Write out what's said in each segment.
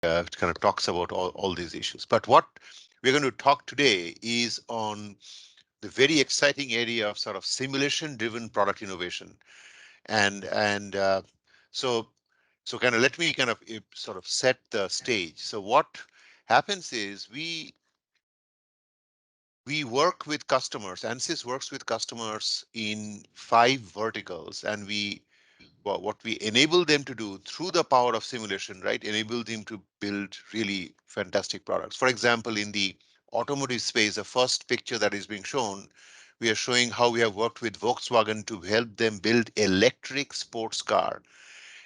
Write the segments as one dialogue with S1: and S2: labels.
S1: kind of talks about all these issues. But what we're going to talk today is on the very exciting area of sort of simulation driven product innovation. And so so kind of let me kind of sort of set the stage. So what happens is we work with customers. ANSYS works with customers in 5 verticals, and what we enable them to do through the power of simulation, right? Enable them to build really fantastic products. For example, in the automotive space, the first picture that is being shown, we are showing how we have worked with Volkswagen to help them build electric sports car.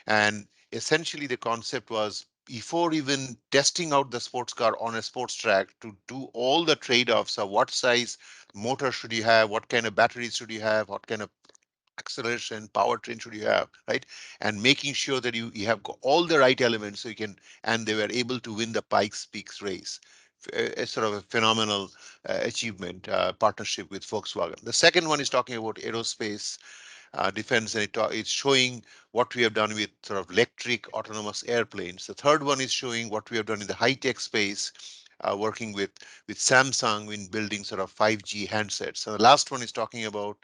S1: And essentially the concept was, before even testing out the sports car on a sports track, to do all the trade-offs of what size motor should you have, what kind of batteries should you have, what kind of acceleration, powertrain should you have, right? And making sure that you have got all the right elements so you can, and they were able to win the Pikes Peaks race. A sort of a phenomenal achievement, partnership with Volkswagen. The second one is talking about aerospace, defense, and it's showing what we have done with sort of electric autonomous airplanes. The third one is showing what we have done in the high tech space, working with Samsung in building sort of 5G handsets. And the last one is talking about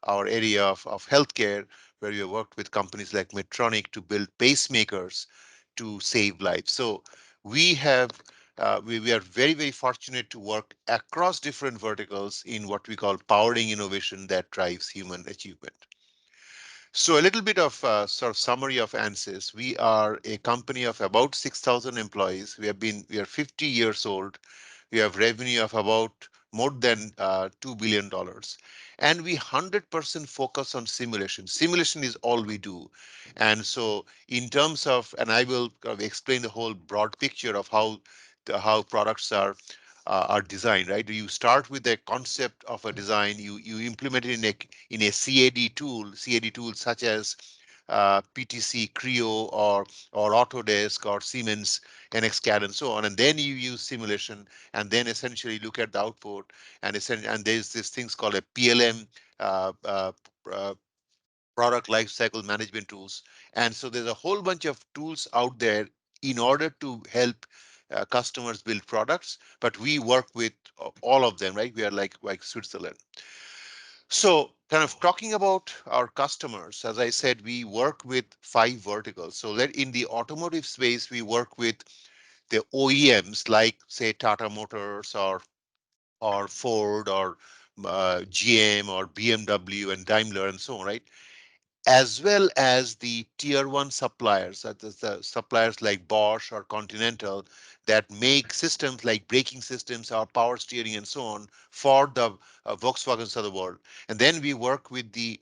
S1: our area of healthcare, where we have worked with companies like Medtronic to build pacemakers to save lives. So we have we are very, very fortunate to work across different verticals in what we call powering innovation that drives human achievement. So a little bit of sort of summary of ANSYS. We are a company of about 6,000 employees. We are 50 years old. We have revenue of about more than $2 billion. And we 100% focus on simulation. Simulation is all we do. And so in terms of, and I will kind of explain the whole broad picture of how products are designed, right? You start with the concept of a design, you implement it in a CAD tool such as PTC, Creo, or Autodesk, or Siemens NXCAD, and so on. And then you use simulation, and then essentially look at the output. And there's this things called a PLM, uh, uh, uh, product lifecycle management tools. And so there's a whole bunch of tools out there in order to help customers build products, but we work with all of them, right? We are like Switzerland. So kind of talking about our customers, as I said, we work with 5 verticals. So that in the automotive space, we work with the OEMs like, say, Tata Motors, or Ford, or GM, or BMW, and Daimler, and so on, right? As well as the tier one suppliers, that is the suppliers like Bosch or Continental, that make systems like braking systems or power steering and so on for the Volkswagens of the world. And then we work with the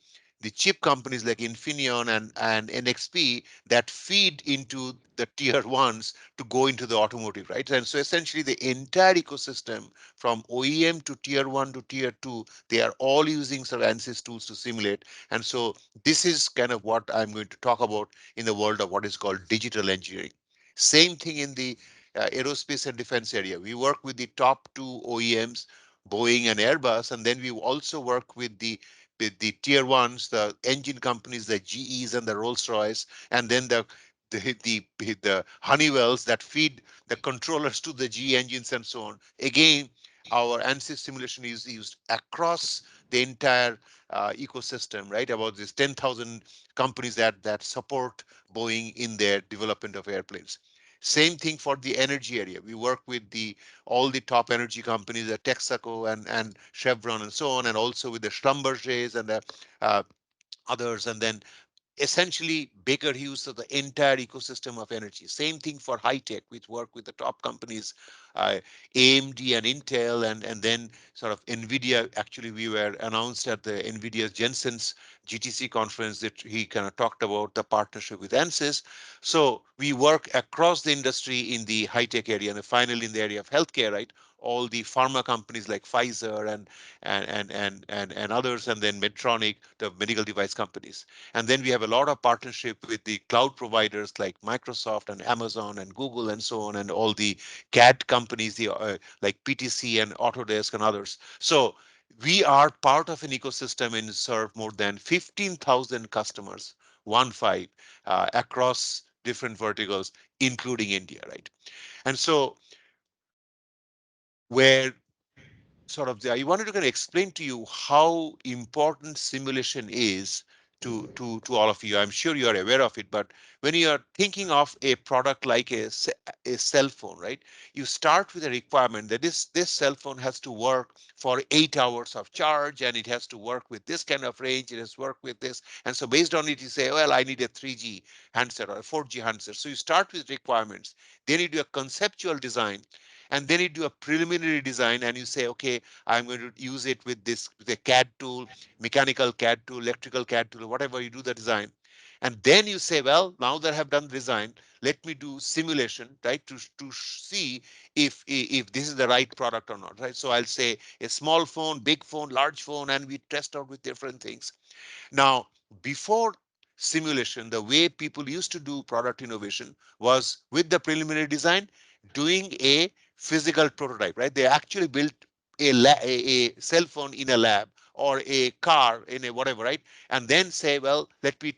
S1: chip companies like Infineon and NXP that feed into the tier ones to go into the automotive, right? And so essentially the entire ecosystem from OEM to tier one to tier two, they are all using sort of ANSYS tools to simulate. And so this is kind of what I'm going to talk about in the world of what is called digital engineering. Same thing in the aerospace and defense area. We work with the top 2 OEMs, Boeing and Airbus, and then we also work with the tier ones, the engine companies, the GEs and the Rolls-Royce, and then the Honeywells that feed the controllers to the GE engines and so on. Again, our ANSYS simulation is used across the entire ecosystem, right? About these 10,000 companies that support Boeing in their development of airplanes. Same thing for the energy area. We work with the all the top energy companies, the Texaco and Chevron and so on, and also with the Schlumbergers and the uh, others, and then essentially bigger use of the entire ecosystem of energy. Same thing for high tech, which work with the top companies, AMD and Intel, and then sort of NVIDIA. Actually, we were announced at the NVIDIA's Jensen's GTC conference that he kind of talked about the partnership with ANSYS. So we work across the industry in the high tech area, and finally in the area of healthcare, right? All the pharma companies like Pfizer and others, and then Medtronic, the medical device companies. And then we have a lot of partnership with the cloud providers like Microsoft and Amazon and Google and so on, and all the CAD companies, like PTC and Autodesk and others. So we are part of an ecosystem and serve more than 15,000 customers, 15, across different verticals, including India, right? And so where sort of I wanted to kind of explain to you how important simulation is to all of you. I'm sure you are aware of it, but when you are thinking of a product like a cell phone, right? You start with a requirement that this cell phone has to work for 8 hours of charge, and it has to work with this kind of range, it has to work with this. And so based on it, you say, well, I need a 3G handset or a 4G handset. So you start with requirements, then you do a conceptual design, and then you do a preliminary design, and you say, okay, I'm going to use it with this, with a CAD tool, mechanical CAD tool, electrical CAD tool, whatever you do the design. And then you say, well, now that I have done the design, let me do simulation, right? To see if this is the right product or not, right? So I'll say a small phone, big phone, large phone, and we test out with different things. Now, before simulation, the way people used to do product innovation was with the preliminary design, doing a physical prototype, right? They actually built a cell phone in a lab or a car in a whatever, right? And then say, well, let me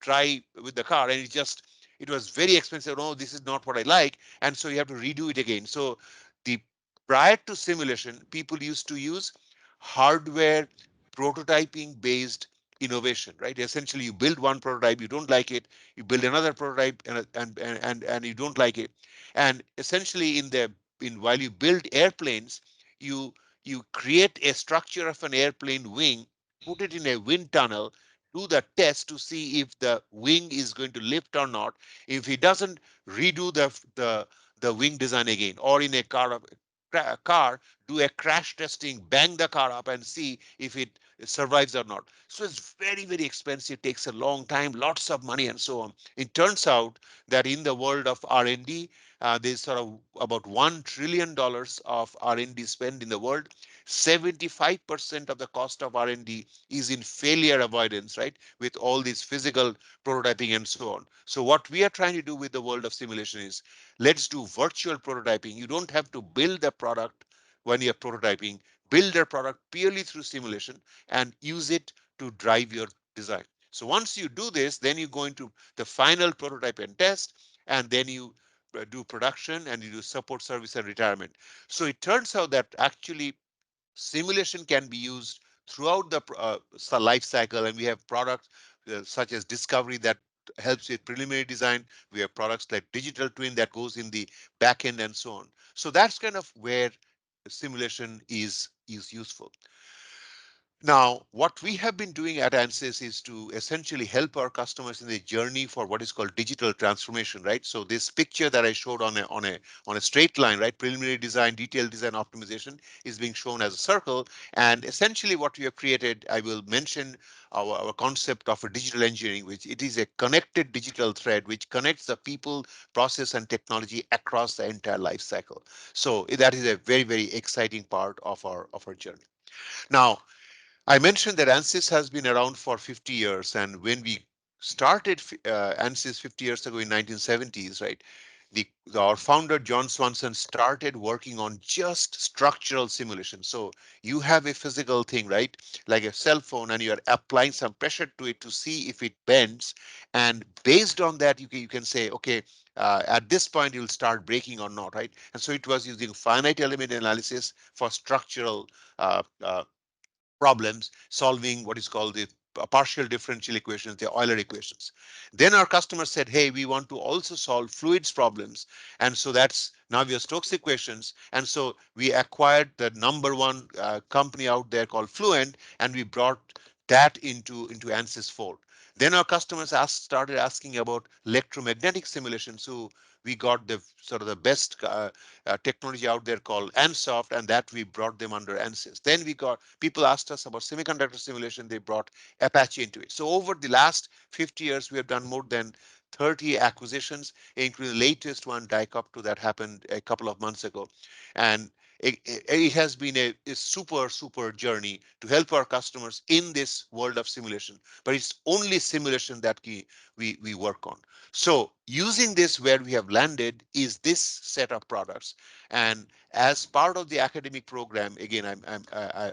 S1: try with the car. And it was very expensive. No, this is not what I like. And so you have to redo it again. So the prior to simulation, people used to use hardware prototyping based innovation, right? Essentially, you build one prototype, you don't like it, you build another prototype, and you don't like it, and essentially in while you build airplanes, you you create a structure of an airplane wing, put it in a wind tunnel, do the test to see if the wing is going to lift or not. If it doesn't, redo the wing design again, or in a car, do a crash testing, bang the car up and see if it survives or not. So it's very, very expensive, takes a long time, lots of money and so on. It turns out that in the world of R&D, there's sort of about $1 trillion of R&D spend in the world. 75% of the cost of R&D is in failure avoidance, right? With all this physical prototyping and so on. So what we are trying to do with the world of simulation is, let's do virtual prototyping. You don't have to build the product when you're prototyping. Build a product purely through simulation and use it to drive your design. So once you do this, then you go into the final prototype and test, and then you do production, and you do support, service, and retirement. So it turns out that actually simulation can be used throughout the life cycle, and we have products such as Discovery that helps with preliminary design. We have products like Digital Twin that goes in the back end and so on. So that's kind of where simulation is useful. Now, what we have been doing at ANSYS is to essentially help our customers in the journey for what is called digital transformation, right? So this picture that I showed on a straight line, right? Preliminary design, detailed design, optimization is being shown as a circle. And essentially what we have created, I will mention our concept of a digital engineering, which it is a connected digital thread which connects the people, process, and technology across the entire life cycle. So that is a very, very exciting part of our journey. Now, I mentioned that ANSYS has been around for 50 years, and when we started ANSYS 50 years ago in 1970s, right? Our founder John Swanson started working on just structural simulation. So you have a physical thing, right, like a cell phone, and you are applying some pressure to it to see if it bends, and based on that, you can say, okay, at this point you'll start breaking or not, right? And so it was using finite element analysis for structural problems, solving what is called the partial differential equations, the Euler equations. Then our customer said, hey, we want to also solve fluids problems. And so that's now we have Stokes equations. And so we acquired the number one company out there called Fluent, and we brought that into ANSYS 4. Then our customers started asking about electromagnetic simulation. So we got the sort of the best technology out there called Ansoft, and that we brought them under ANSYS. Then we got people asked us about semiconductor simulation. They brought Apache into it. So over the last 50 years, we have done more than 30 acquisitions, including the latest one, Dicopto, that happened a couple of months ago. And it has been a super journey to help our customers in this world of simulation. But it's only simulation that we work on. So using this, where we have landed is this set of products. And as part of the academic program, again,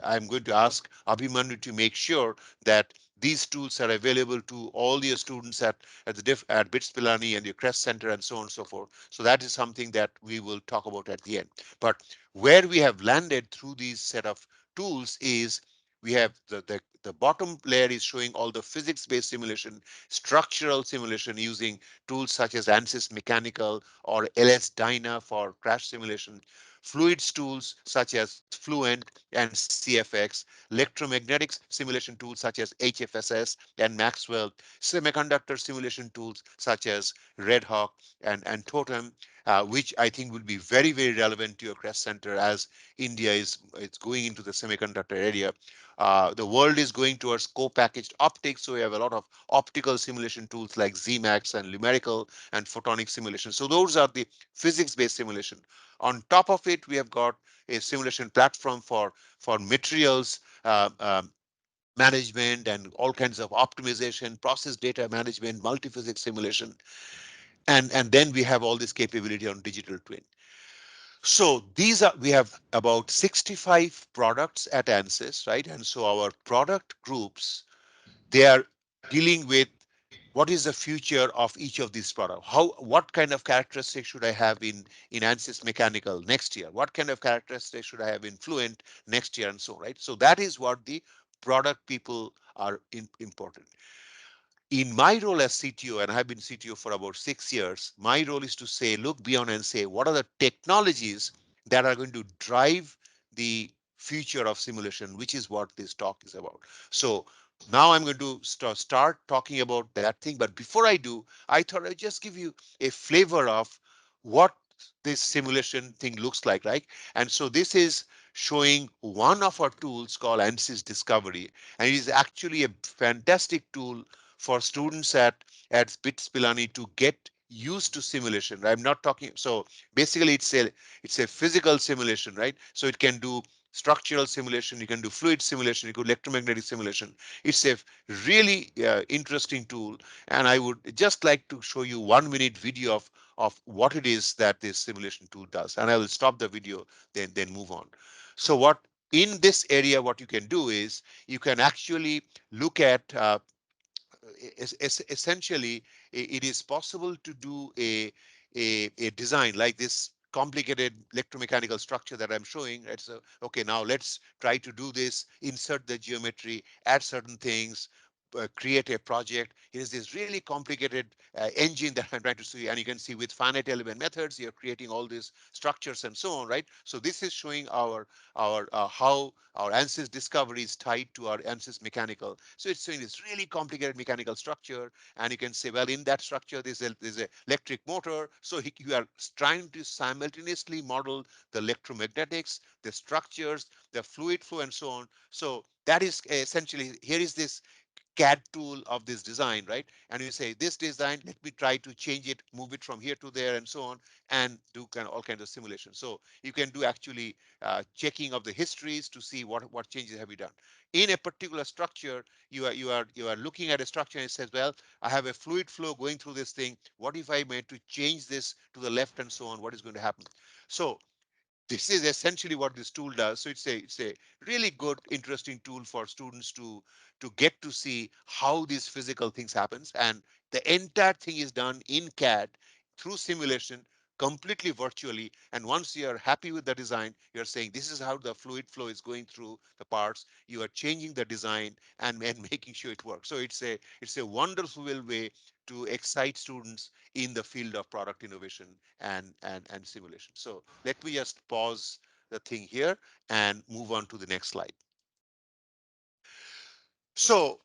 S1: I'm going to ask Abhimanyu to make sure that These tools are available to all your students at BITS Pilani and your CREST Center and so on and so forth. So that is something that we will talk about at the end. But where we have landed through these set of tools is we have the bottom layer is showing all the physics-based simulation, structural simulation using tools such as ANSYS Mechanical or LS Dyna for crash simulation, fluids tools such as Fluent and CFX, electromagnetics simulation tools such as HFSS and Maxwell, semiconductor simulation tools such as Red Hawk and Totem, which I think will be very, very relevant to your CREST Center as India is it's going into the semiconductor area. The world is going towards co-packaged optics, so we have a lot of optical simulation tools like Zmax and numerical and photonic simulation. So those are the physics-based simulation. On top of it, we have got a simulation platform for materials management and all kinds of optimization, process data management, multi-physics simulation, and then we have all this capability on digital twin. So these are we have about 65 products at ANSYS, right? And so our product groups, they are dealing with what is the future of each of these products. What kind of characteristics should I have in ANSYS Mechanical next year? What kind of characteristics should I have in Fluent next year, and so right? So that is what the product people are important. In my role as CTO, and I've been CTO for about 6 years, my role is to say, look beyond and say, what are the technologies that are going to drive the future of simulation, which is what this talk is about. So now I'm going to start talking about that thing. But before I do, I thought I'd just give you a flavor of what this simulation thing looks like, right? And so this is showing one of our tools called ANSYS Discovery. And it is actually a fantastic tool for students at BITS Pilani to get used to simulation. I'm not talking. So basically, it's a physical simulation, right? So it can do structural simulation, you can do fluid simulation, you can do electromagnetic simulation. It's a really interesting tool, and I would just like to show you 1 minute video of what it is that this simulation tool does, and I will stop the video, then move on. So what in this area, what you can do is you can actually look at essentially it is possible to do a design like this complicated electromechanical structure that I'm showing, right? So okay, now let's try to do this, insert the geometry, add certain things, create a project. It is this really complicated engine that I'm trying to see, and you can see with finite element methods you're creating all these structures and so on, right? So this is showing our how our ANSYS discovery is tied to our ANSYS mechanical. So it's showing this really complicated mechanical structure, and you can say, well, in that structure there's a electric motor. So you are trying to simultaneously model the electromagnetics, the structures, the fluid flow, and so on. So that is essentially, here is this CAD tool of this design, right? And you say this design, let me try to change it, move it from here to there, and so on, and do all kinds of simulation. So you can do actually checking of the histories to see what changes have you done in a particular structure. You are looking at a structure and it says, well, I have a fluid flow going through this thing. What if I made to change this to the left and so on? What is going to happen? So this is essentially what this tool does. So it's a really good, interesting tool for students to get to see how these physical things happens. And the entire thing is done in CAD through simulation, completely virtually. And once you are happy with the design, you're saying this is how the fluid flow is going through the parts. You are changing the design and making sure it works. So it's a wonderful way to excite students in the field of product innovation and simulation. So let me just pause the thing here and move on to the next slide. So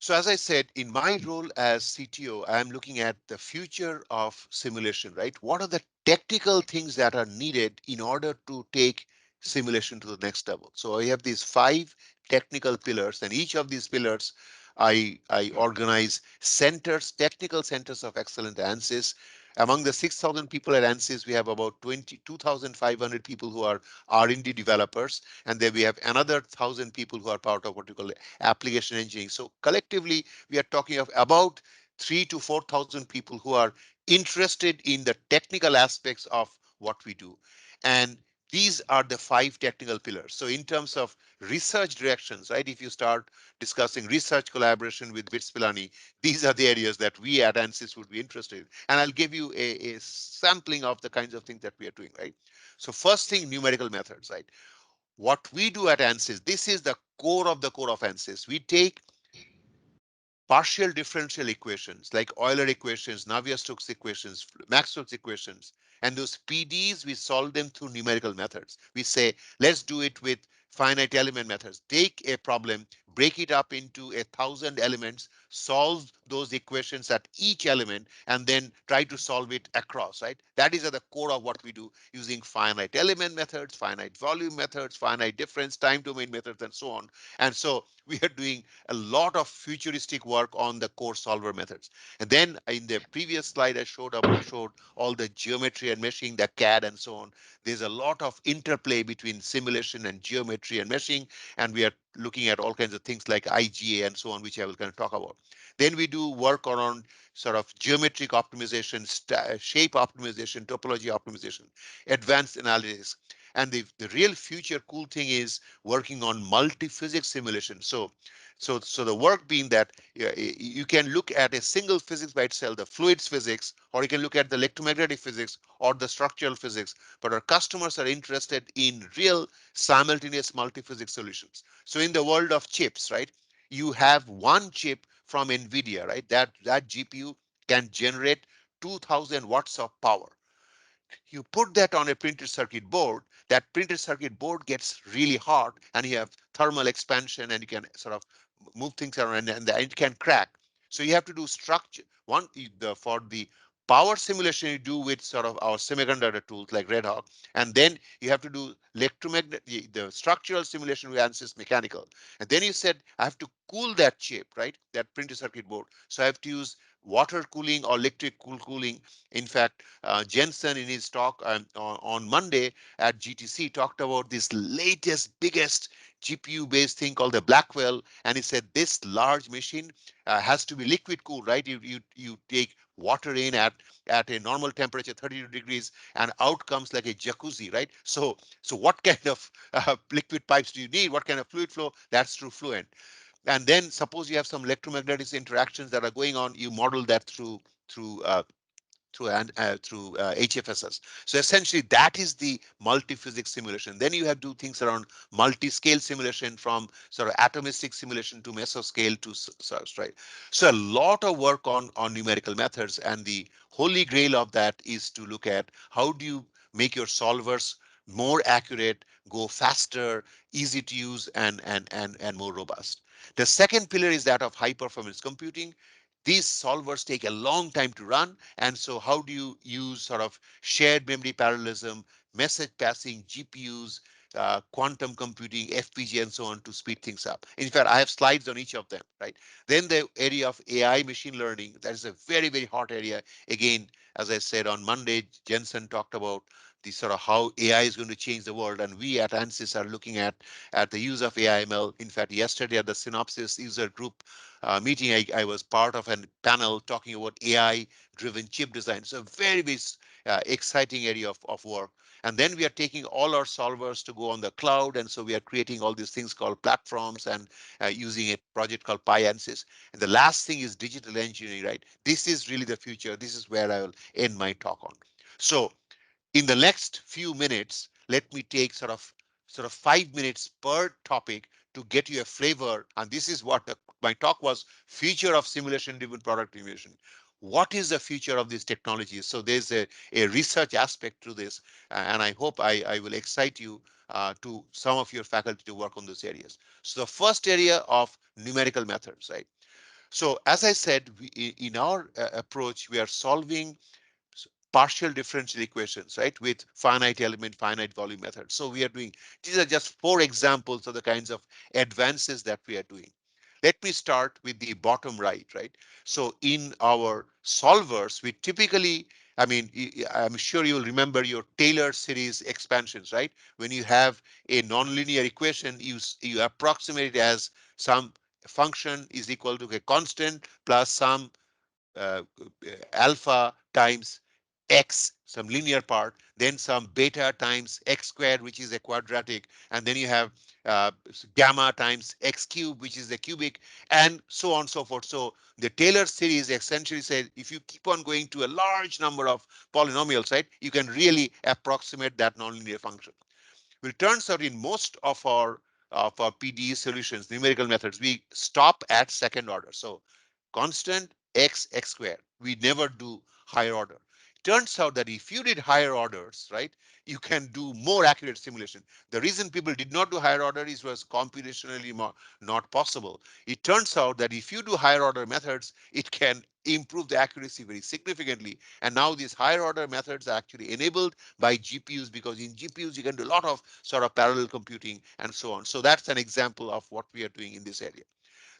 S1: so as I said, in my role as CTO, I'm looking at the future of simulation, right? What are the technical things that are needed in order to take simulation to the next level? So I have these 5 technical pillars, and each of these pillars I organize centers, technical centers of excellence at ANSYS. Among the 6,000 people at ANSYS, we have about 22,500 people who are R&D developers, and then we have another 1,000 people who are part of what we call application engineering. So collectively, we are talking of about 3 to 4,000 people who are interested in the technical aspects of what we do. And These are the five technical pillars. So in terms of research directions, right, if you start discussing research collaboration with BITS Pilani, these are the areas that we at ANSYS would be interested in. And I'll give you a sampling of the kinds of things that we are doing, right? So first thing, numerical methods, right? What we do at ANSYS, this is the core of ANSYS. We take partial differential equations like Euler equations, Navier-Stokes equations, Maxwell's equations, and those PDs, we solve them through numerical methods. We say, let's do it with finite element methods. Take a problem, break it up into 1,000 elements, solve those equations at each element, and then try to solve it across, right? That is at the core of what we do using finite element methods, finite volume methods, finite difference, time domain methods, and so on. And so we are doing a lot of futuristic work on the core solver methods. And then in the previous slide, I showed all the geometry and meshing, the CAD and so on. There's a lot of interplay between simulation and geometry and meshing. And we are looking at all kinds of things like IGA and so on, which I will kind of talk about. Then we do work on sort of geometric optimization, shape optimization, topology optimization, advanced analytics. And the real future cool thing is working on multi-physics simulation. So the work being that you can look at a single physics by itself, the fluids physics, or you can look at the electromagnetic physics or the structural physics. But our customers are interested in real simultaneous multi-physics solutions. So in the world of chips, right, you have one chip from NVIDIA, right? That GPU can generate 2,000 watts of power. You put that on a printed circuit board, that printed circuit board gets really hot and you have thermal expansion and you can sort of move things around and it can crack. So you have to do structure for the power simulation you do with sort of our semiconductor tools like Red Hawk, and then you have to do electromagnetic the structural simulation with ANSYS mechanical. And then you said I have to cool that chip, right? That printed circuit board. So I have to use water cooling or electric cooling. In fact, Jensen in his talk on Monday at GTC talked about this latest, biggest GPU-based thing called the Blackwell, and he said this large machine has to be liquid cooled, right? You take water in at a normal temperature, 32 degrees, and out comes like a jacuzzi, right? So what kind of liquid pipes do you need? What kind of fluid flow? That's through Fluent. And then suppose you have some electromagnetic interactions that are going on, you model that through HFSS. So essentially, that is the multi-physics simulation. Then you have to do things around multi-scale simulation, from sort of atomistic simulation to mesoscale to right. So a lot of work on numerical methods, and the holy grail of that is to look at how do you make your solvers more accurate, go faster, easy to use, and more robust. The second pillar is that of high performance computing. These solvers take a long time to run. And so how do you use sort of shared memory parallelism, message passing, GPUs, quantum computing, FPGA, and so on to speed things up? In fact, I have slides on each of them, right? Then the area of AI machine learning, that is a very, very hot area. Again, as I said on Monday, Jensen talked about the sort of how AI is going to change the world. And we at ANSYS are looking at the use of AI ML. In fact, yesterday at the Synopsys user group meeting, I was part of a panel talking about AI driven chip design. So very, very exciting area of work. And then we are taking all our solvers to go on the cloud. And so we are creating all these things called platforms and using a project called PyAnsys. And the last thing is digital engineering, right? This is really the future. This is where I will end my talk on. So in the next few minutes, let me take sort of 5 minutes per topic to get you a flavor. And this is what my talk was: future of simulation driven product innovation. What is the future of these technologies? So there's a research aspect to this, and I hope I will excite you to some of your faculty to work on those areas. So the first area of numerical methods, right? So as I said, in our approach, we are solving partial differential equations, right, with finite element, finite volume methods. So we are doing, these are just 4 examples of the kinds of advances that we are doing. Let me start with the bottom right, right? So in our solvers, we typically, I mean, I'm sure you'll remember your Taylor series expansions, right? When you have a nonlinear equation, you approximate it as some function is equal to a constant plus some uh, alpha times x, some linear part, then some beta times x squared, which is a quadratic, and then you have gamma times x cube, which is the cubic, and so on and so forth. So the Taylor series essentially says if you keep on going to a large number of polynomials, right, you can really approximate that nonlinear function. Well, it turns out in most of our PDE solutions, numerical methods, we stop at second order. So constant x squared. We never do higher order. Turns out that if you did higher orders, right, you can do more accurate simulation. The reason people did not do higher order is was computationally not possible. It turns out that if you do higher order methods, it can improve the accuracy very significantly. And now these higher order methods are actually enabled by GPUs, because in GPUs you can do a lot of sort of parallel computing and so on. So that's an example of what we are doing in this area.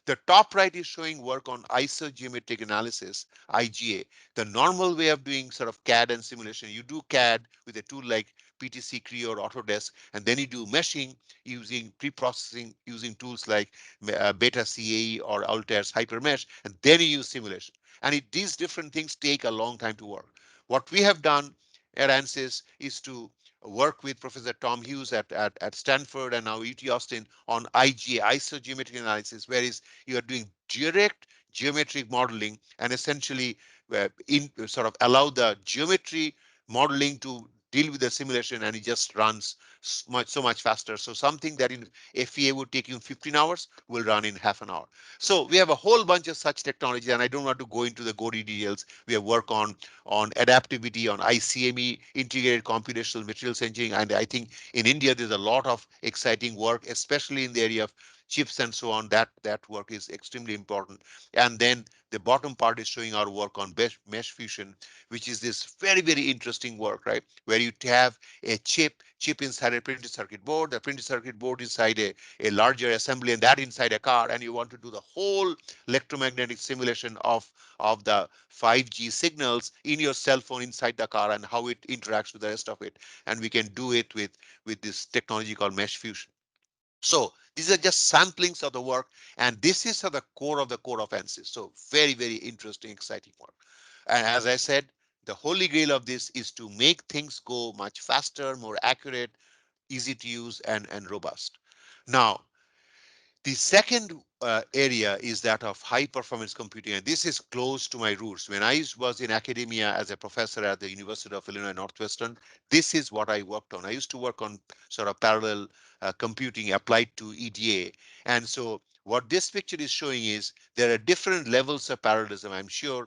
S1: The top right is showing work on isogeometric analysis, IGA. The normal way of doing sort of CAD and simulation, you do CAD with a tool like PTC, Creo, or Autodesk, and then you do meshing using pre-processing using tools like Beta CAE or Altair's HyperMesh, and then you use simulation. And these different things take a long time to work. What we have done at ANSYS is to work with Professor Tom Hughes at Stanford and now UT Austin on IGA, isogeometric analysis, whereas you are doing direct geometric modeling and essentially in sort of allow the geometry modeling to deal with the simulation, and it just runs so much faster. So something that in FEA would take you 15 hours will run in half an hour. So we have a whole bunch of such technology, and I don't want to go into the gory details. We have work on adaptivity, on ICME, integrated computational materials engineering, and I think in India there's a lot of exciting work, especially in the area of chips and so on. That work is extremely important. And then the bottom part is showing our work on mesh fusion, which is this very interesting work, right, where you have a chip inside a printed circuit board, the printed circuit board inside a larger assembly, and that inside a car, and you want to do the whole electromagnetic simulation of the 5G signals in your cell phone inside the car and how it interacts with the rest of it. And we can do it with this technology called mesh fusion. So these are just samplings of the work, and this is the core of ANSYS. So very interesting, exciting work. And as I said, the holy grail of this is to make things go much faster, more accurate, easy to use, and robust. Now, the second area is that of high performance computing, and this is close to my roots. When I was in academia as a professor at the University of Illinois Northwestern, this is what I worked on. I used to work on sort of parallel computing applied to EDA. And so what this picture is showing is there are different levels of parallelism. I'm sure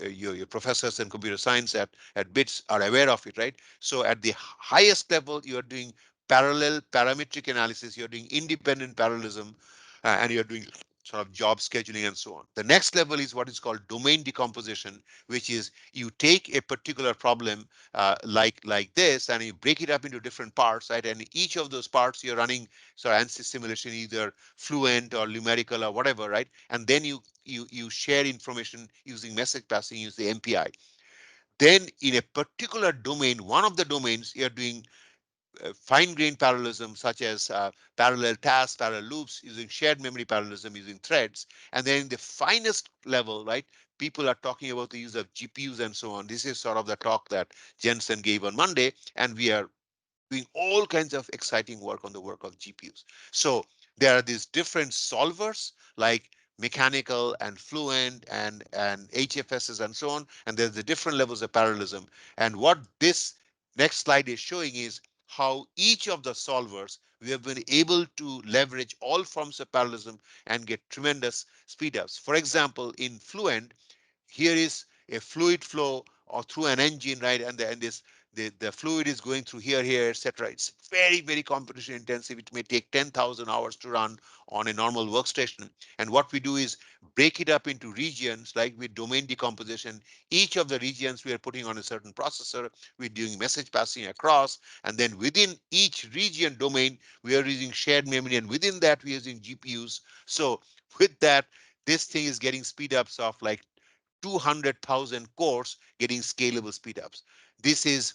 S1: your professors in computer science at BITS are aware of it, right? So at the highest level, you are doing parallel parametric analysis, you're doing independent parallelism, and you're doing sort of job scheduling and so on. The next level is what is called domain decomposition, which is you take a particular problem like this and you break it up into different parts, right? And each of those parts you're running sort of ANSYS simulation, either fluent or numerical or whatever, right? And then you share information using message passing, use the MPI. Then in a particular domain, one of the domains you're doing fine-grained parallelism, such as parallel tasks, parallel loops, using shared memory parallelism, using threads. And then the finest level, right, people are talking about the use of GPUs and so on. This is sort of the talk that Jensen gave on Monday, and we are doing all kinds of exciting work on the work of GPUs. So there are these different solvers like mechanical and fluent and HFSs and so on. And there's the different levels of parallelism. And what this next slide is showing is how each of the solvers we have been able to leverage all forms of parallelism and get tremendous speedups. For example, in Fluent, here is a fluid flow or through an engine, right? And this the fluid is going through here, etc. It's very computation intensive. It may take 10,000 hours to run on a normal workstation. And what we do is break it up into regions, like with domain decomposition. Each of the regions we are putting on a certain processor. We're doing message passing across, and then within each region domain, we are using shared memory, and within that we're using GPUs. So with that, this thing is getting speed ups of like 200,000 cores getting scalable speedups. This is,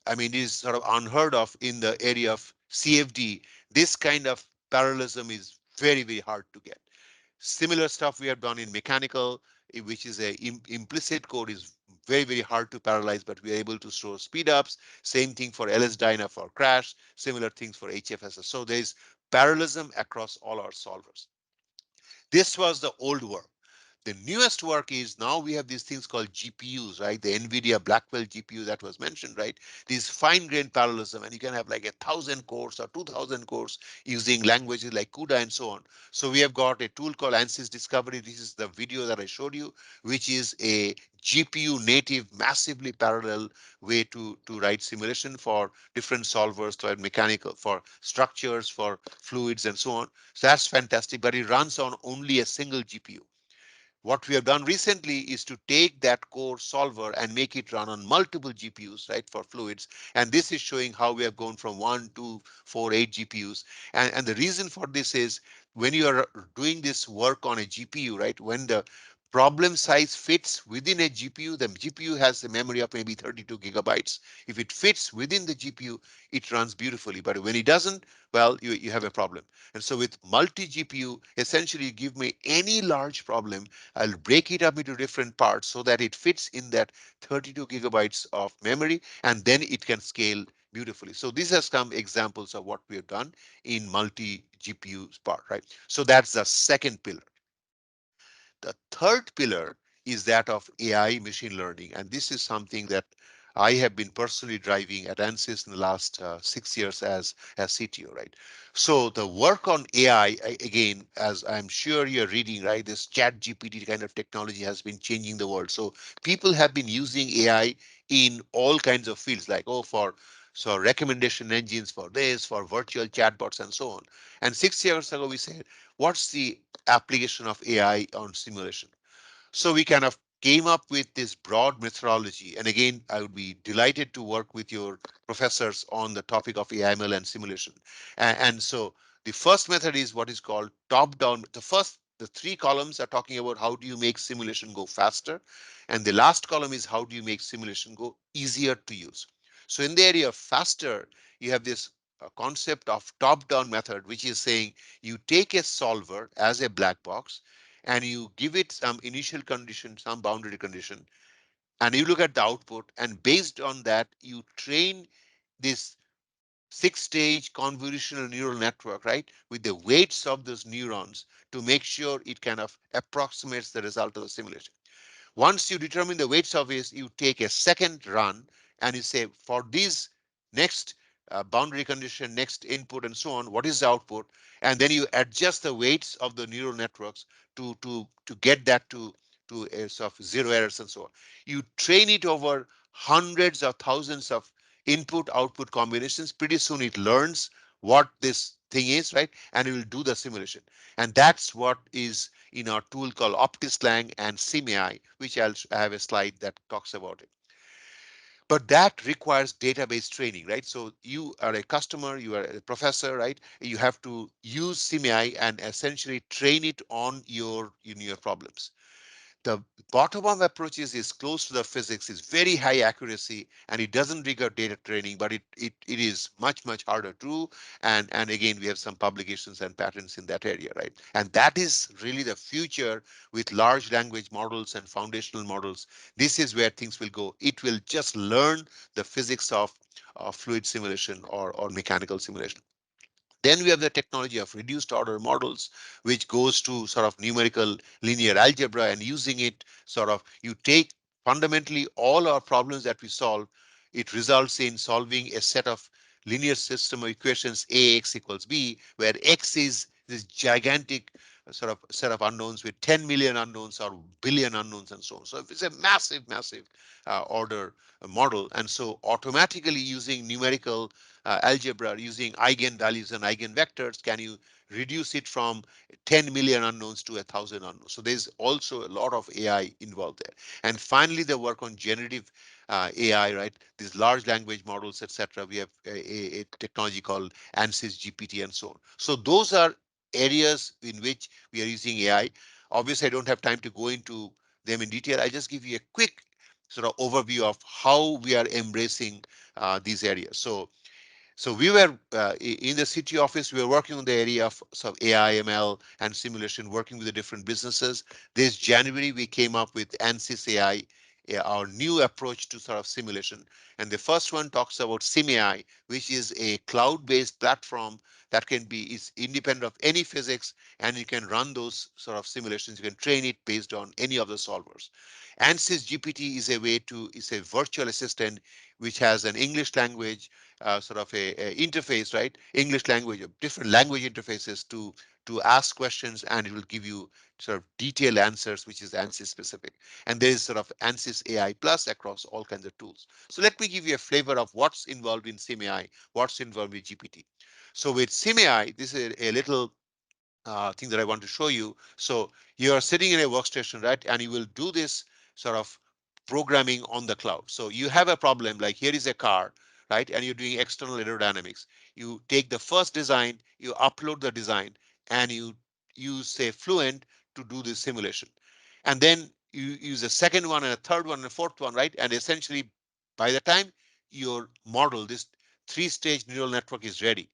S1: I mean, it is sort of unheard of in the area of CFD. This kind of parallelism is very hard to get. Similar stuff we have done in mechanical, which is a implicit code, is very, very hard to parallelize, but we are able to show speed ups. Same thing for LS-DYNA for crash, similar things for HFSS. So there's parallelism across all our solvers. This was the old work. The newest work is now we have these things called GPUs, right? The NVIDIA Blackwell GPU that was mentioned, right? These fine-grained parallelism, and you can have like 1,000 cores or 2,000 cores using languages like CUDA and so on. So we have got a tool called ANSYS Discovery. This is the video that I showed you, which is a GPU native, massively parallel way to write simulation for different solvers, for mechanical, for structures, for fluids, and so on. So that's fantastic, but it runs on only a single GPU. What we have done recently is to take that core solver and make it run on multiple GPUs, right, for fluids. And this is showing how we have gone from 1, 2, 4, 8 GPUs. And the reason for this is when you are doing this work on a GPU, right, when the problem size fits within a GPU, the GPU has a memory of maybe 32 gigabytes. If it fits within the GPU, it runs beautifully. But when it doesn't, well, you have a problem. And so with multi GPU, essentially you give me any large problem, I'll break it up into different parts so that it fits in that 32 gigabytes of memory, and then it can scale beautifully. So these are some examples of what we have done in multi GPU part, right? So that's the second pillar. The third pillar is that of AI machine learning. And this is something that I have been personally driving at ANSYS in the last 6 years as CTO, right? So the work on AI, again, as I'm sure you're reading, right, this chat GPT kind of technology has been changing the world. So people have been using AI in all kinds of fields, like, oh, for so recommendation engines for this, for virtual chatbots and so on. And 6 years ago, we said, what's the application of AI on simulation? So we kind of came up with this broad methodology. And again, I would be delighted to work with your professors on the topic of AIML and simulation. And so the first method is what is called top down. The three columns are talking about how do you make simulation go faster. And the last column is how do you make simulation go easier to use. So in the area of faster, you have this concept of top down method, which is saying you take a solver as a black box and you give it some initial condition, some boundary condition, and you look at the output, and based on that, you train this 6-stage convolutional neural network, right, with the weights of those neurons to make sure it kind of approximates the result of the simulation. Once you determine the weights of it, you take a second run and you say for these next boundary condition, next input and so on, what is the output? And then you adjust the weights of the neural networks to get that to a sort of zero errors and so on. You train it over hundreds of thousands of input output combinations. Pretty soon it learns what this thing is, right? And it will do the simulation. And that's what is in our tool called OptiSlang and SimAI, which I have a slide that talks about it. But that requires database training, right? So you are a customer, you are a professor, right? You have to use SimAI and essentially train it on your problems. The bottom-up approaches is close to the physics, is very high accuracy, and it doesn't require data training, but it is much harder to do. And again, we have some publications and patents in that area, right? And that is really the future with large language models and foundational models. This is where things will go. It will just learn the physics of fluid simulation or mechanical simulation. Then we have the technology of reduced order models, which goes to sort of numerical linear algebra, and using it sort of you take fundamentally all our problems that we solve, it results in solving a set of linear system of equations ax equals b, where x is this gigantic sort of set of unknowns with 10 million unknowns or billion unknowns and so on. So it's a massive order model. And so automatically using numerical algebra, using eigenvalues and eigenvectors, can you reduce it from 10 million unknowns to 1,000 unknowns? So there's also a lot of AI involved there. And finally, the work on generative AI, right? These large language models, etc. We have a technology called ANSYS GPT and so on. So those are areas in which we are using AI. Obviously, I don't have time to go into them in detail. I just give you a quick sort of overview of how we are embracing these areas. So we were in the city office, we were working on the area of sort of AI, ML, and simulation, working with the different businesses. This January, we came up with ANSYS AI, our new approach to sort of simulation. And the first one talks about SimAI, which is a cloud-based platform that can be is independent of any physics, and you can run those sort of simulations. You can train it based on any of the solvers. ANSYS GPT is a way to is a virtual assistant which has an English language sort of a interface, right? English language, different language interfaces to ask questions, and it will give you sort of detailed answers, which is ANSYS specific. And there is sort of ANSYS AI Plus across all kinds of tools. So let me give you a flavor of what's involved in SimAI, what's involved with GPT. So with SimAI, this is a little thing that I want to show you. So you are sitting in a workstation, right? And you will do this sort of programming on the cloud. So you have a problem like here is a car, right? And you're doing external aerodynamics. You take the first design, you upload the design, and you use say Fluent to do this simulation. And then you use a second one and a third one and a fourth one, right? And essentially by the time your model, this three-stage neural network is ready,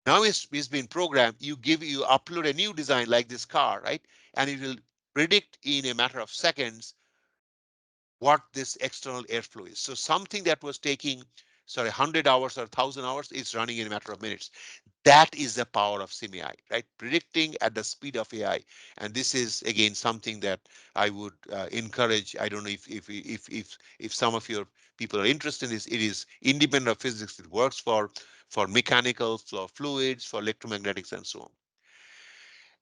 S1: now it's been programmed. You upload a new design like this car, right? And it will predict in a matter of seconds what this external airflow is. So something that was taking, sorry, 100 hours or 1,000 hours is running in a matter of minutes. That is the power of SimAI, right? Predicting at the speed of AI. And this is again something that I would encourage. I don't know if some of your people are interested in this. It is independent of physics. It works for mechanical, for fluids, for electromagnetics, and so on.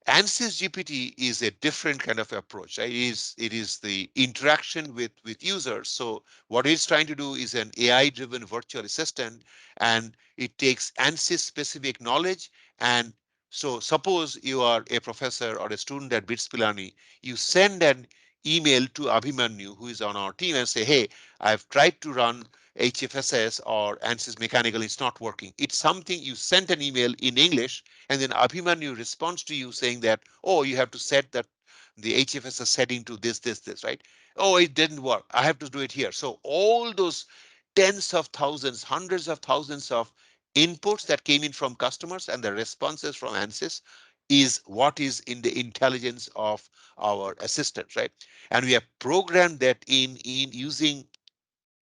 S1: ANSYS GPT is a different kind of approach. Right? It is the interaction with users. So what it's trying to do is an AI-driven virtual assistant, and it takes ANSYS specific knowledge. And so suppose you are a professor or a student at BITS Pilani, you send an email to Abhimanyu, who is on our team, and say, hey, I've tried to run HFSS or ANSYS mechanical, it's not working. It's something you sent an email in English, and then Abhimanyu responds to you saying that, oh, you have to set that the HFSS setting to this, right? Oh, it didn't work. I have to do it here. So all those tens of thousands, hundreds of thousands of inputs that came in from customers and the responses from ANSYS is what is in the intelligence of our assistant, right? And we have programmed that in using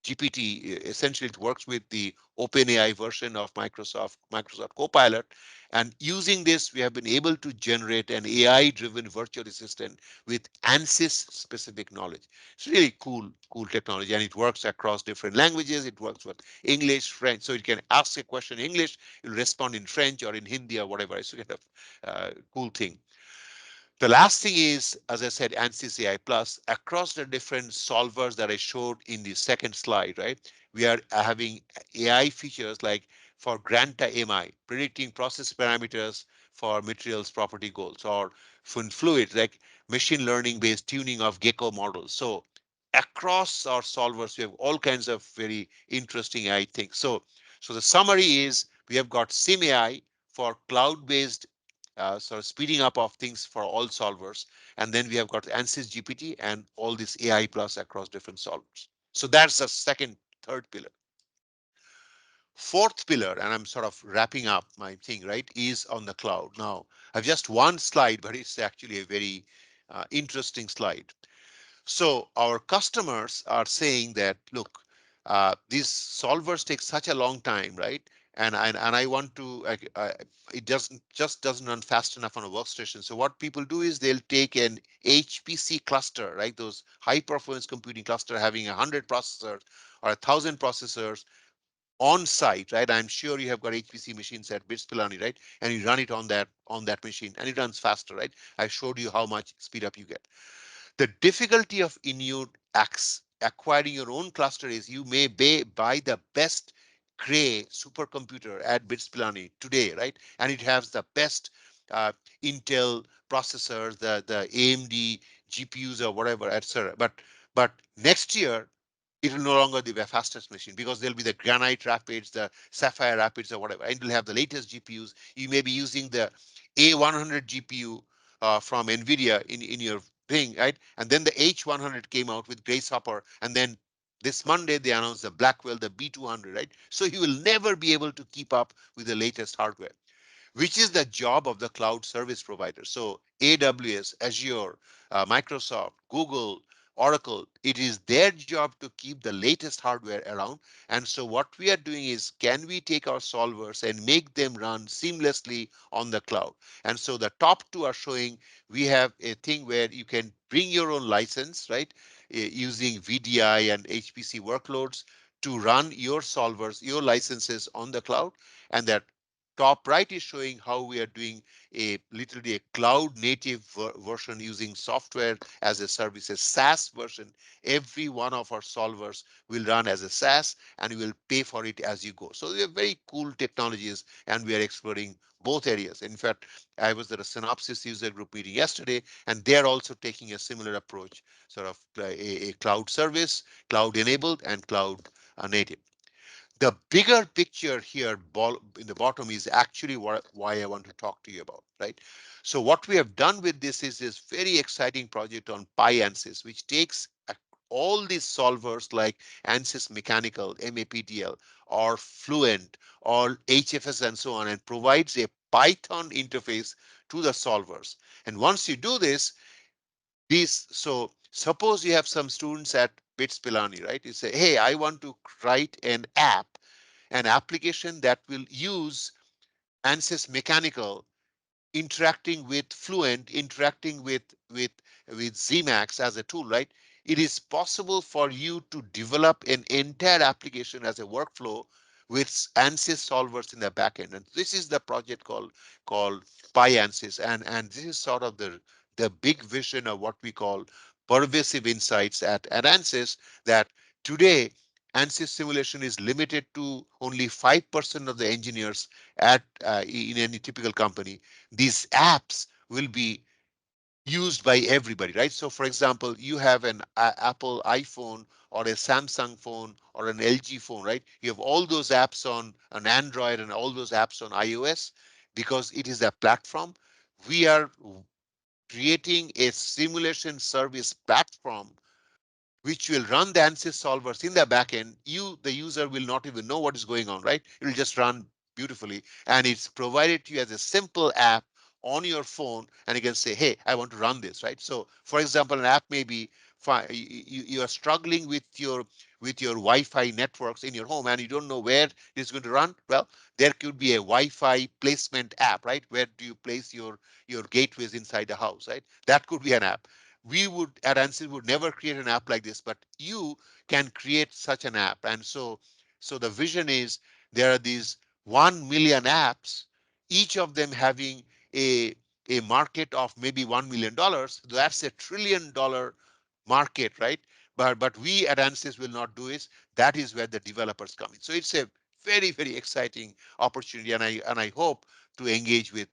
S1: GPT. Essentially, it works with the OpenAI version of Microsoft Copilot. And using this, we have been able to generate an AI-driven virtual assistant with ANSYS specific knowledge. It's really cool technology, and it works across different languages. It works with English, French. So it can ask a question in English, it'll respond in French or in Hindi or whatever. It's a kind of cool thing. The last thing is, as I said, ANSYS AI Plus across the different solvers that I showed in the second slide, right? We are having AI features like for Granta MI, predicting process parameters for materials property goals, or fluids like machine learning based tuning of Gecko models. So across our solvers, we have all kinds of very interesting AI things. So the summary is we have got SimAI for cloud-based sort of speeding up of things for all solvers. And then we have got ANSYS GPT and all this AI plus across different solvers. So that's the second, third pillar. Fourth pillar, and I'm sort of wrapping up my thing, right, is on the cloud. Now, I've just one slide, but it's actually a very interesting slide. So our customers are saying that, look, these solvers take such a long time, right? And I want to, it doesn't run fast enough on a workstation. So what people do is they'll take an HPC cluster, right? Those high performance computing cluster having 100 processors or 1,000 processors on site, right? I'm sure you have got HPC machines at BITS Pilani, right? And you run it on that machine, and it runs faster, right? I showed you how much speed up you get. The difficulty of in you acquiring your own cluster is you may buy the best Cray supercomputer at BITS Pilani today, right? And it has the best uh, Intel processors, the AMD GPUs or whatever, etc. But next year it will no longer be the fastest machine because there'll be the Granite Rapids, the Sapphire Rapids, or whatever, and it'll have the latest GPUs. You may be using the A100 GPU from NVIDIA in your thing, right? And then the H100 came out with Grace Hopper, and then this Monday they announced the Blackwell, the B200, right? So you will never be able to keep up with the latest hardware, which is the job of the cloud service provider. So AWS, Azure, Microsoft, Google, Oracle. It is their job to keep the latest hardware around. And so what we are doing is, can we take our solvers and make them run seamlessly on the cloud? And so the top two are showing we have a thing where you can bring your own license, right? Using VDI and HPC workloads to run your solvers, your licenses on the cloud. And that top right is showing how we are doing a literally a cloud native version using software as a service, a SaaS version. Every one of our solvers will run as a SaaS and you will pay for it as you go. So they are very cool technologies and we are exploring both areas. In fact, I was at a Synopsys user group meeting yesterday and they're also taking a similar approach, sort of a cloud service, cloud enabled and cloud native. The bigger picture here in the bottom is actually why I want to talk to you about, right? So what we have done with this is this very exciting project on PyAnsys, which takes all these solvers like ANSYS Mechanical, MAPDL, or Fluent, or HFS and so on, and provides a Python interface to the solvers. And once you do this, so suppose you have some students at BITS Pilani, right? You say, hey, I want to write an application that will use ANSYS Mechanical interacting with Fluent, interacting with Zmax as a tool, right? It is possible for you to develop an entire application as a workflow with ANSYS solvers in the backend. And this is the project called PyAnsys. And this is sort of the big vision of what we call pervasive insights at ANSYS, that today ANSYS simulation is limited to only 5% of the engineers in any typical company. These apps will be used by everybody, right? So for example, you have an Apple iPhone or a Samsung phone or an LG phone, right? You have all those apps on an Android and all those apps on iOS because it is a platform. We are creating a simulation service platform which will run the ANSYS solvers in the backend. You, the user, will not even know what is going on, right? It will just run beautifully. And it's provided to you as a simple app on your phone. And you can say, hey, I want to run this, right? So for example, an app may be you are struggling with your Wi-Fi networks in your home and you don't know where it's going to run. Well, there could be a Wi-Fi placement app, right? Where do you place your gateways inside the house, right? That could be an app. We would at ANSYS would never create an app like this, but you can create such an app. And so the vision is there are these 1 million apps, each of them having a a market of maybe $1 million. That's $1 trillion market, right? But we at ANSYS will not do it. That is where the developers come in. So it's a very exciting opportunity, and I hope to engage with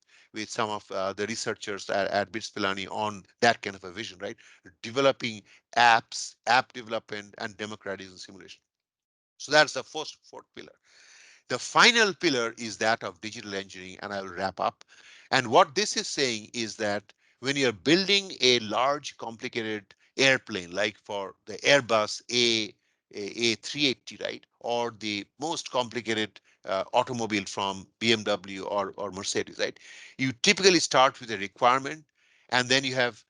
S1: some of the researchers at BITS Pilani on that kind of a vision, right? Developing apps, app development, and democratizing simulation. So that's the first fourth pillar. The final pillar is that of digital engineering, and I will wrap up. And what this is saying is that when you're building a large, complicated airplane, like for the Airbus A380, right, or the most complicated automobile from BMW or Mercedes, right, you typically start with a requirement, and then you have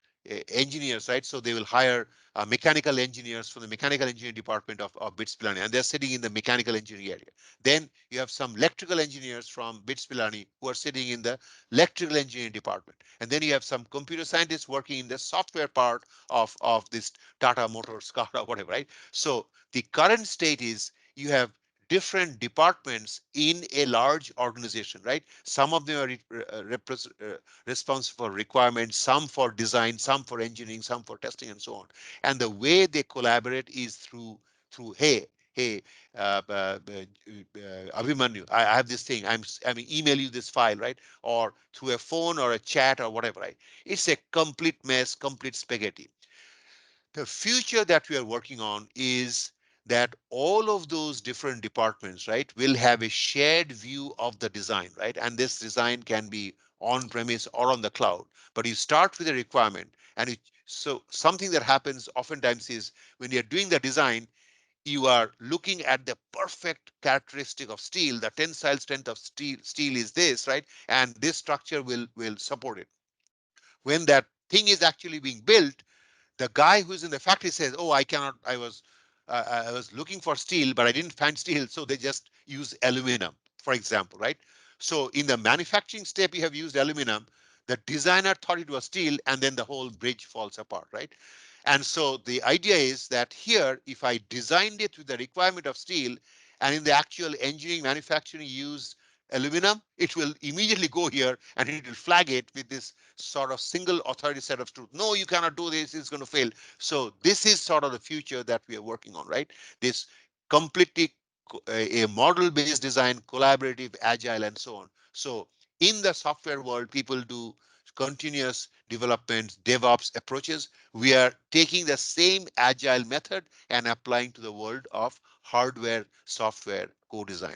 S1: engineers, right? So they will hire mechanical engineers from the mechanical engineering department of BITS Pilani, and they're sitting in the mechanical engineering area. Then you have some electrical engineers from BITS Pilani who are sitting in the electrical engineering department. And then you have some computer scientists working in the software part of this Tata Motors car or whatever, right? So the current state is you have different departments in a large organization, right? Some of them are responsible for requirements, some for design, some for engineering, some for testing, and so on. And the way they collaborate is through hey, Abhimanyu, I have this thing. I'm email you this file, right? Or through a phone or a chat or whatever, right? It's a complete mess, complete spaghetti. The future that we are working on is that all of those different departments, right, will have a shared view of the design, right? And this design can be on premise or on the cloud. But you start with a requirement, and so something that happens oftentimes is when you're doing the design, you are looking at the perfect characteristic of steel. The tensile strength of steel is this, right? And this structure will support it. When that thing is actually being built, The guy who's in the factory says, oh, I cannot, I was looking for steel, but I didn't find steel, so they just use aluminum, for example, right? So in the manufacturing step, you have used aluminum. The designer thought it was steel, and then the whole bridge falls apart, right? And so the idea is that here, if I designed it with the requirement of steel, and in the actual engineering manufacturing use aluminum, it will immediately go here and it will flag it with this sort of single authority set of truth. No, you cannot do this, it's going to fail. So this is sort of the future that we are working on, right? This completely a model based design, collaborative, agile, and so on. So in the software world, people do continuous development, DevOps approaches. We are taking the same agile method and applying to the world of hardware, software, co-design.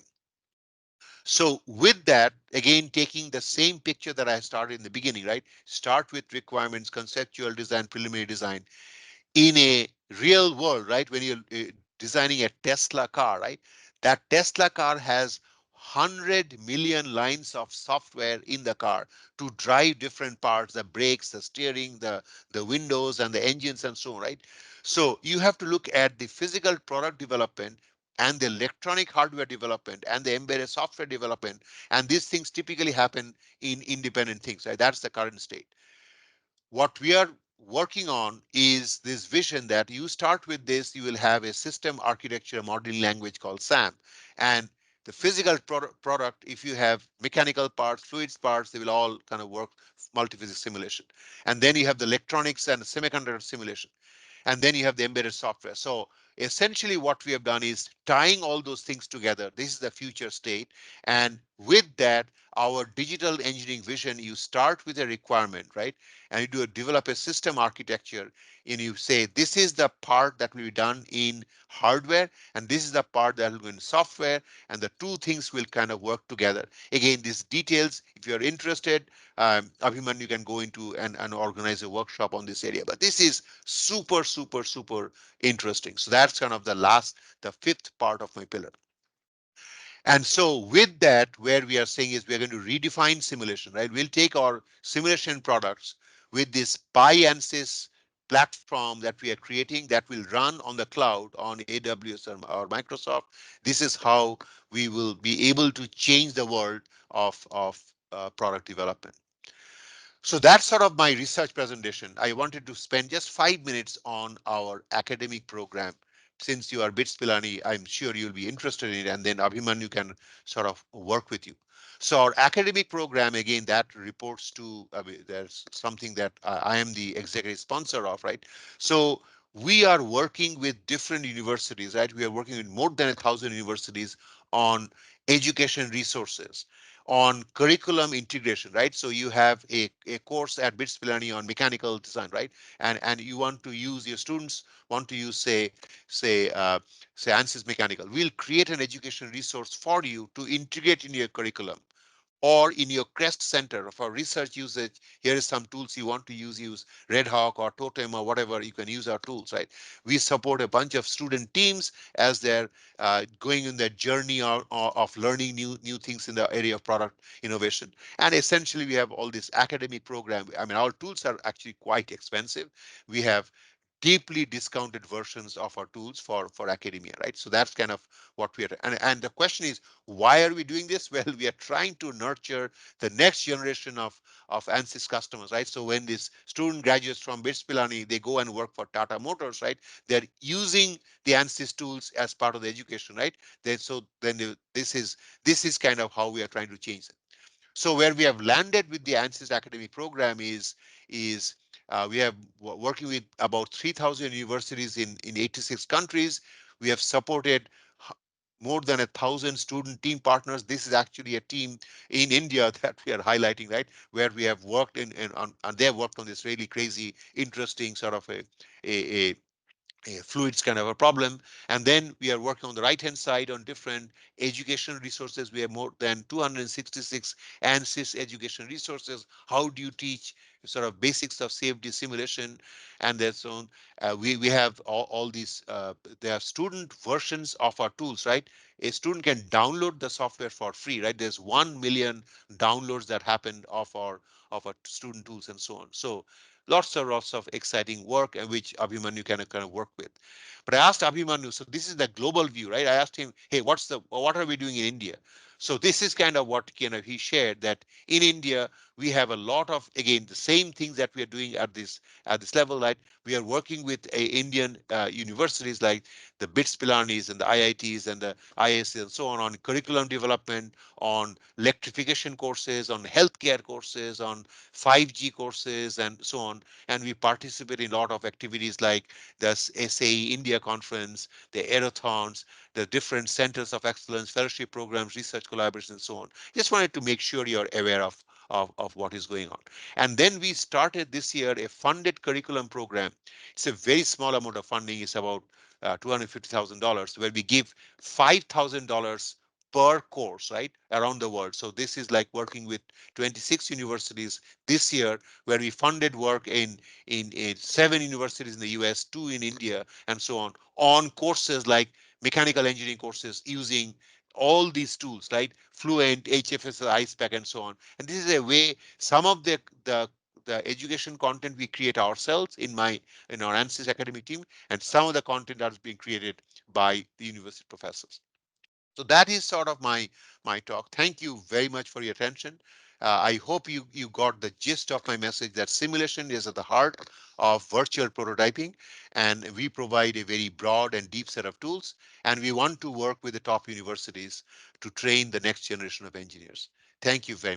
S1: So with that, again, taking the same picture that I started in the beginning, right? Start with requirements, conceptual design, preliminary design in a real world, right? When you're designing a Tesla car, right? That Tesla car has 100 million lines of software in the car to drive different parts, the brakes, the steering, the windows and the engines and so on, right? So you have to look at the physical product development and the electronic hardware development and the embedded software development. And these things typically happen in independent things, right? That's the current state. What we are working on is this vision that you start with this, you will have a system architecture modeling language called SAM. And the physical product, if you have mechanical parts, fluids parts, they will all kind of work multi-physics simulation. And then you have the electronics and semiconductor simulation, and then you have the embedded software. So essentially what we have done is tying all those things together. This is the future state. And with that, our digital engineering vision, you start with a requirement, right? And you develop a system architecture, and you say, this is the part that will be done in hardware, and this is the part that will be in software, and the two things will kind of work together. Again, these details, if you're interested, Abhiman, you can go into and organize a workshop on this area. But this is super, super, super interesting. So that's kind of the fifth part of my pillar. And so with that, where we are saying is we're going to redefine simulation, right? We'll take our simulation products with this PyAnsys platform that we are creating that will run on the cloud on AWS or Microsoft. This is how we will be able to change the world of product development. So that's sort of my research presentation. I wanted to spend just 5 minutes on our academic program. Since you are BITS Pilani, I'm sure you'll be interested in it, and then Abhimanyu can sort of work with you. So our academic program, again, that reports to, there's something that I am the executive sponsor of, right? So we are working with different universities, right? We are working with more than 1,000 universities on education resources, on curriculum integration, right? So you have a course at BITS Pilani on mechanical design, right? And you want to use, your students want to use, say, say ANSYS Mechanical. We'll create an education resource for you to integrate in your curriculum, or in your CREST center for research usage. Here is some tools you want to use Red Hawk or Totem or whatever, you can use our tools, right? We support a bunch of student teams as they're going in their journey of learning new things in the area of product innovation. And essentially we have all this academic program. I mean, our tools are actually quite expensive. We have deeply discounted versions of our tools for academia, right? So that's kind of what we are, and the question is, why are we doing this? Well, we are trying to nurture the next generation of ANSYS customers, right? So when this student graduates from BITS Pilani, they go and work for Tata Motors, right? They're using the ANSYS tools as part of the education, right? This is kind of how we are trying to change it. So where we have landed with the ANSYS academic program is we have working with about 3,000 universities in 86 countries. We have supported more than 1,000 student team partners. This is actually a team in India that we are highlighting, right? Where we have worked and they have worked on this really crazy, interesting sort of a fluids kind of a problem. And then we are working on the right hand side on different education resources. We have more than 266 ANSYS education resources. How do you teach sort of basics of safety simulation and then so on? We have all these, there are student versions of our tools, right? A student can download the software for free, right? There's 1 million downloads that happened of our student tools and so on. So lots of exciting work and which Abhimanyu can kind of work with. But I asked Abhimanyu, so this is the global view, right? I asked him, hey, what are we doing in India? So this is kind of what kind of he shared, that in India we have a lot of, again, the same things that we are doing at this level, right? We are working with Indian universities like the BITS Pilanis and the IITs and the IIS and so on curriculum development, on electrification courses, on healthcare courses, on 5G courses, and so on. And we participate in a lot of activities like the SAE India conference, the aerothons, the different centers of excellence, fellowship programs, research collaboration, and so on. Just wanted to make sure you're aware of what is going on. And then we started this year a funded curriculum program. It's a very small amount of funding. It's about $250,000, where we give $5,000 per course, right, around the world. So this is like working with 26 universities this year, where we funded work in 7 universities in the US, 2 in India, and so on courses like mechanical engineering courses using all these tools, right? Fluent, HFSS, ICEPAC, and so on. And this is a way, some of the education content we create ourselves in our ANSYS academic team, and some of the content that is being created by the university professors. So that is sort of my talk. Thank you very much for your attention. I hope you got the gist of my message, that simulation is at the heart of virtual prototyping, and we provide a very broad and deep set of tools, and we want to work with the top universities to train the next generation of engineers. Thank you very much.